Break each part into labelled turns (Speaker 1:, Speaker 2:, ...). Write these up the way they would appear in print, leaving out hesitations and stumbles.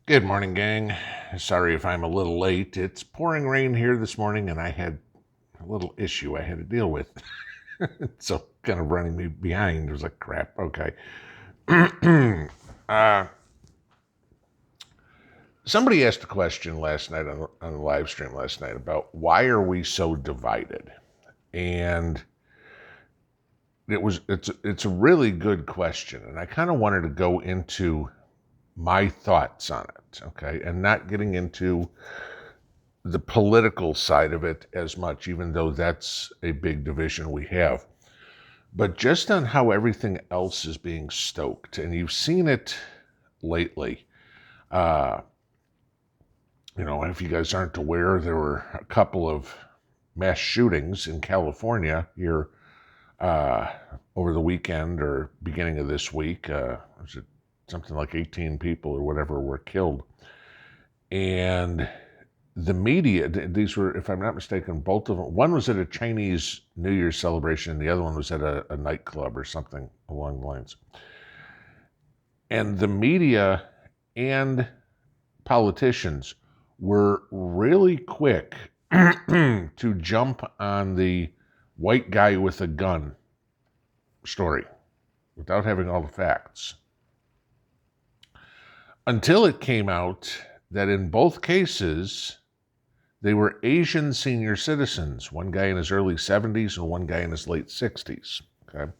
Speaker 1: Good morning, gang. Sorry if I'm a little late. It's pouring rain here this morning, and I had a little issue I had to deal with. So, kind of running me behind. It was like, crap, okay. uh, Somebody asked a question last night on the live stream last night about why are we so divided? And it's a really good question, and I kind of wanted to go into my thoughts on it, okay, and not getting into the political side of it as much, even though that's a big division we have. But just on how everything else is being stoked, and you've seen it lately. Uh, if you guys aren't aware, there were a couple of mass shootings in California here uh, over the weekend or beginning of this week. Was it something like 18 people or whatever were killed? And the media, these were, if I'm not mistaken, both of them. One was at a Chinese New Year's celebration, and the other one was at a nightclub or something along the lines. And the media and politicians were really quick to jump on the white guy with a gun story without having all the facts. Until it came out that in both cases, they were Asian senior citizens, one guy in his early 70s and one guy in his late 60s. Okay.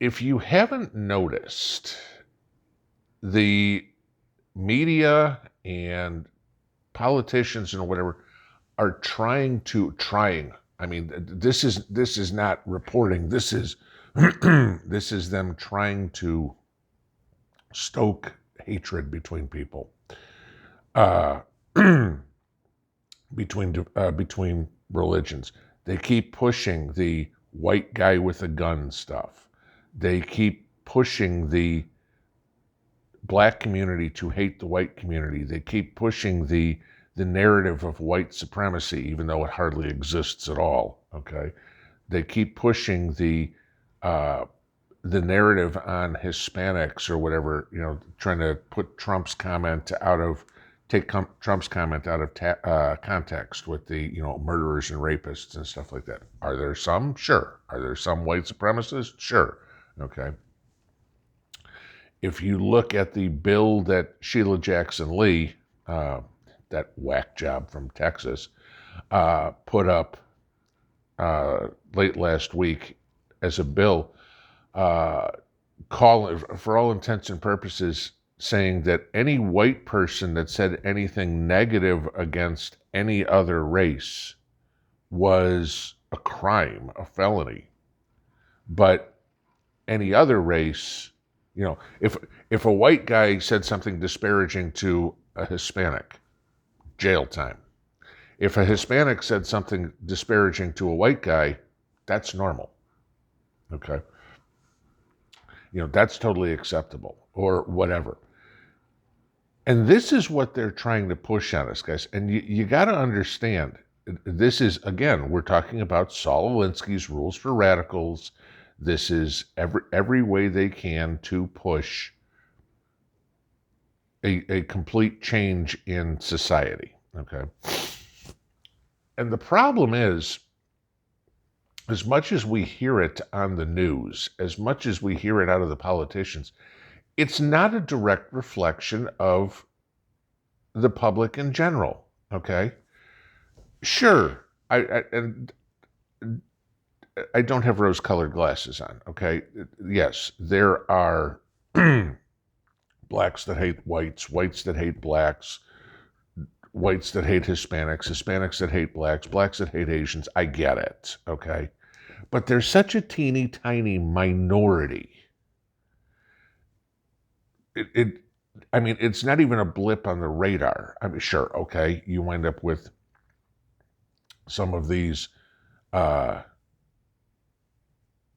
Speaker 1: If you haven't noticed, the media and politicians and whatever are trying. I mean, this is not reporting. This is this is them trying to stoke hatred between people. Between religions. They keep pushing the white guy with a gun stuff. They keep pushing the black community to hate the white community. They keep pushing the narrative of white supremacy, even though it hardly exists at all. Okay, they keep pushing the narrative on Hispanics or whatever. Trying to put Trump's comment out of context with the murderers and rapists and stuff like that. Are there some? Sure. Are there some white supremacists? Sure. Okay. If you look at the bill that Sheila Jackson Lee, that whack job from Texas, put up late last week as a bill, for all intents and purposes, saying that any white person that said anything negative against any other race was a crime, a felony. But any other race, if a white guy said something disparaging to a Hispanic, jail time. If a Hispanic said something disparaging to a white guy, that's normal. Okay. That's totally acceptable or whatever. And this is what they're trying to push on us, guys. And you got to understand, this is, again, we're talking about Saul Alinsky's Rules for Radicals. This is every way they can to push a complete change in society, okay? And the problem is, as much as we hear it on the news, as much as we hear it out of the politicians, it's not a direct reflection of the public in general, okay? Sure, I don't have rose-colored glasses on, okay? Yes, there are blacks that hate whites, whites that hate blacks, whites that hate Hispanics, Hispanics that hate blacks, blacks that hate Asians. I get it, okay? But there's such a teeny tiny minority. It's not even a blip on the radar. I mean, sure, okay, you wind up with some of these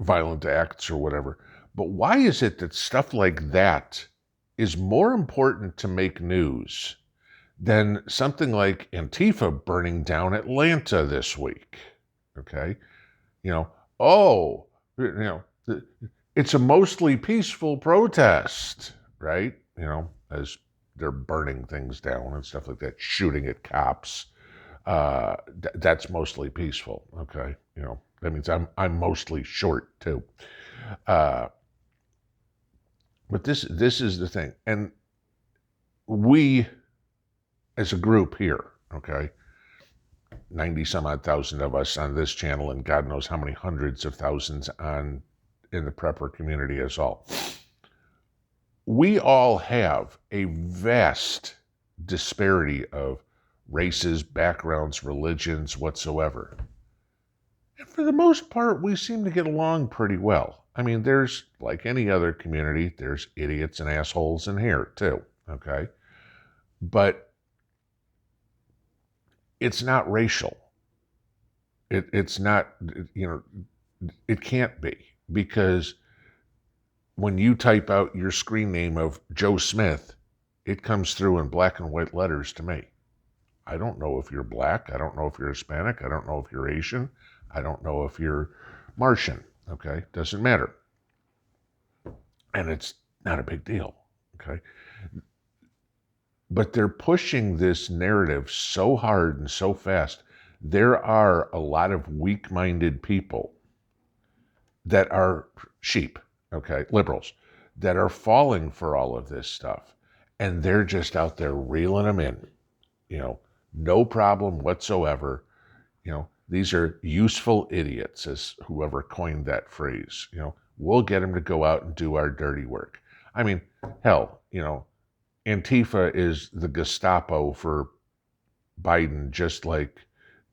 Speaker 1: violent acts or whatever. But why is it that stuff like that is more important to make news than something like Antifa burning down Atlanta this week? Okay? It's a mostly peaceful protest, right? as they're burning things down and stuff like that, shooting at cops. That's mostly peaceful. Okay, that means I'm mostly short too. Uh, but this is the thing, and we as a group here, okay, 90 some odd thousand of us on this channel, and God knows how many hundreds of thousands in the prepper community as all. We all have a vast disparity of races, backgrounds, religions, whatsoever. And for the most part, we seem to get along pretty well. I mean, there's, like any other community, there's idiots and assholes in here too, okay? But it's not racial. It's not, it can't be, because when you type out your screen name of Joe Smith, it comes through in black and white letters to me. I don't know if you're black. I don't know if you're Hispanic. I don't know if you're Asian. I don't know if you're Martian. Okay? Doesn't matter. And it's not a big deal. Okay? But they're pushing this narrative so hard and so fast. There are a lot of weak-minded people that are sheep, okay, liberals, that are falling for all of this stuff. And they're just out there reeling them in, no problem whatsoever. These are useful idiots, as whoever coined that phrase. We'll get them to go out and do our dirty work. I mean, hell, Antifa is the Gestapo for Biden, just like,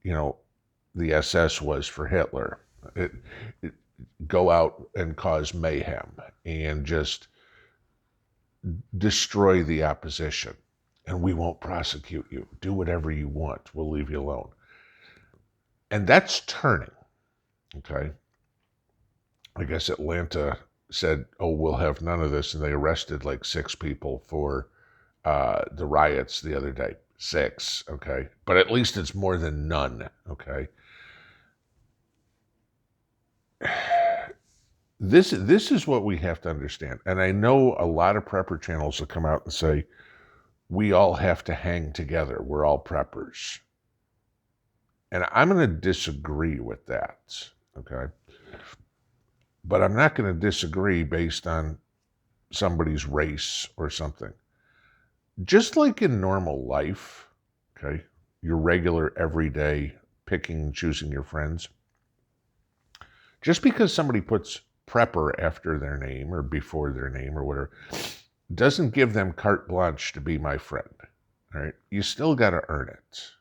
Speaker 1: the SS was for Hitler. It go out and cause mayhem and just destroy the opposition. And we won't prosecute you. Do whatever you want. We'll leave you alone. And that's turning, okay? I guess Atlanta said, oh, we'll have none of this. And they arrested like 6 people for the riots the other day. 6, okay? But at least it's more than none, okay? This is what we have to understand. And I know a lot of prepper channels will come out and say, we all have to hang together. We're all preppers. And I'm going to disagree with that, okay? But I'm not going to disagree based on somebody's race or something. Just like in normal life, okay, your regular everyday picking and choosing your friends, just because somebody puts prepper after their name or before their name or whatever, doesn't give them carte blanche to be my friend, all right? You still got to earn it.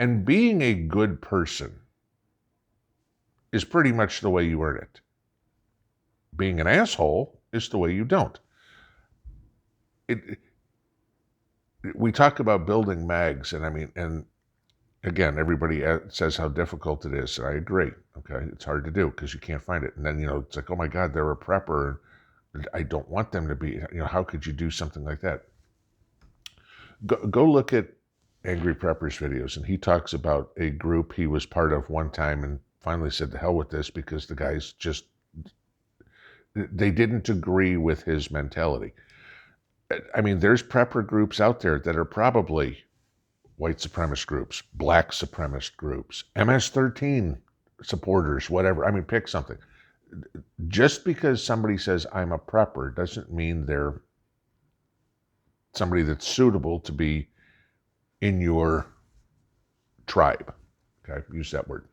Speaker 1: And being a good person is pretty much the way you earn it. Being an asshole is the way you don't. We talk about building mags, and again, everybody says how difficult it is, and I agree, okay? It's hard to do because you can't find it. And then, it's like, oh my God, they're a prepper. I don't want them to be, how could you do something like that? Go look at Angry Prepper's videos, and he talks about a group he was part of one time and finally said to hell with this because the guys they didn't agree with his mentality. I mean, there's prepper groups out there that are probably white supremacist groups, black supremacist groups, MS-13 supporters, whatever. I mean, pick something. Just because somebody says I'm a prepper doesn't mean they're somebody that's suitable to be in your tribe. Okay, use that word.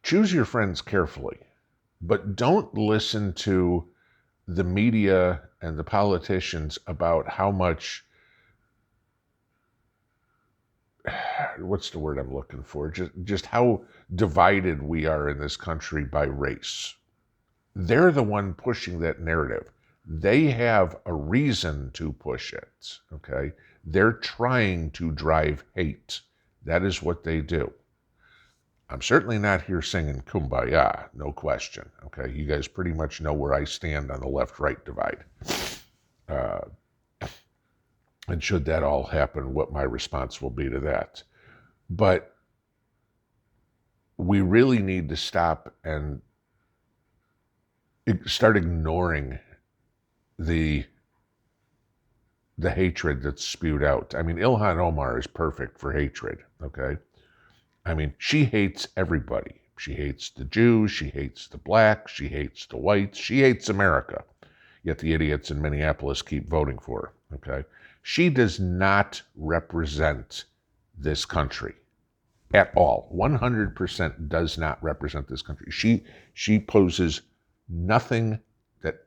Speaker 1: Choose your friends carefully, but don't listen to the media and the politicians about how much, what's the word I'm looking for? Just how divided we are in this country by race. They're the one pushing that narrative. They have a reason to push it, okay? They're trying to drive hate. That is what they do. I'm certainly not here singing Kumbaya, no question, okay? You guys pretty much know where I stand on the left-right divide. And should that all happen, what my response will be to that. But we really need to stop and start ignoring the hatred that's spewed out. I mean, Ilhan Omar is perfect for hatred, okay? I mean, she hates everybody. She hates the Jews, she hates the blacks, she hates the whites, she hates America. Yet the idiots in Minneapolis keep voting for her, okay? She does not represent this country at all. 100% does not represent this country. She poses nothing that,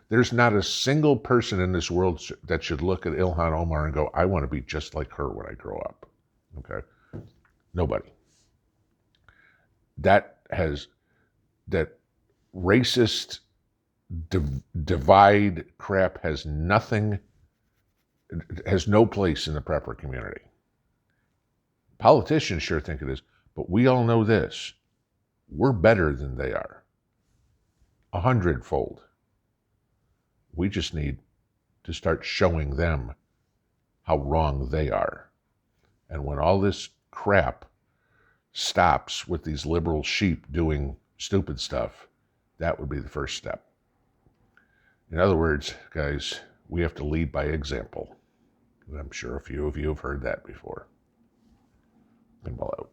Speaker 1: there's not a single person in this world that should look at Ilhan Omar and go, I want to be just like her when I grow up. Okay? Nobody. That racist divide crap has nothing, has no place in the prepper community. Politicians sure think it is, but we all know this. We're better than they are. 100-fold. We just need to start showing them how wrong they are. And when all this crap stops with these liberal sheep doing stupid stuff, that would be the first step. In other words, guys, we have to lead by example. I'm sure a few of you have heard that before. Pinball out.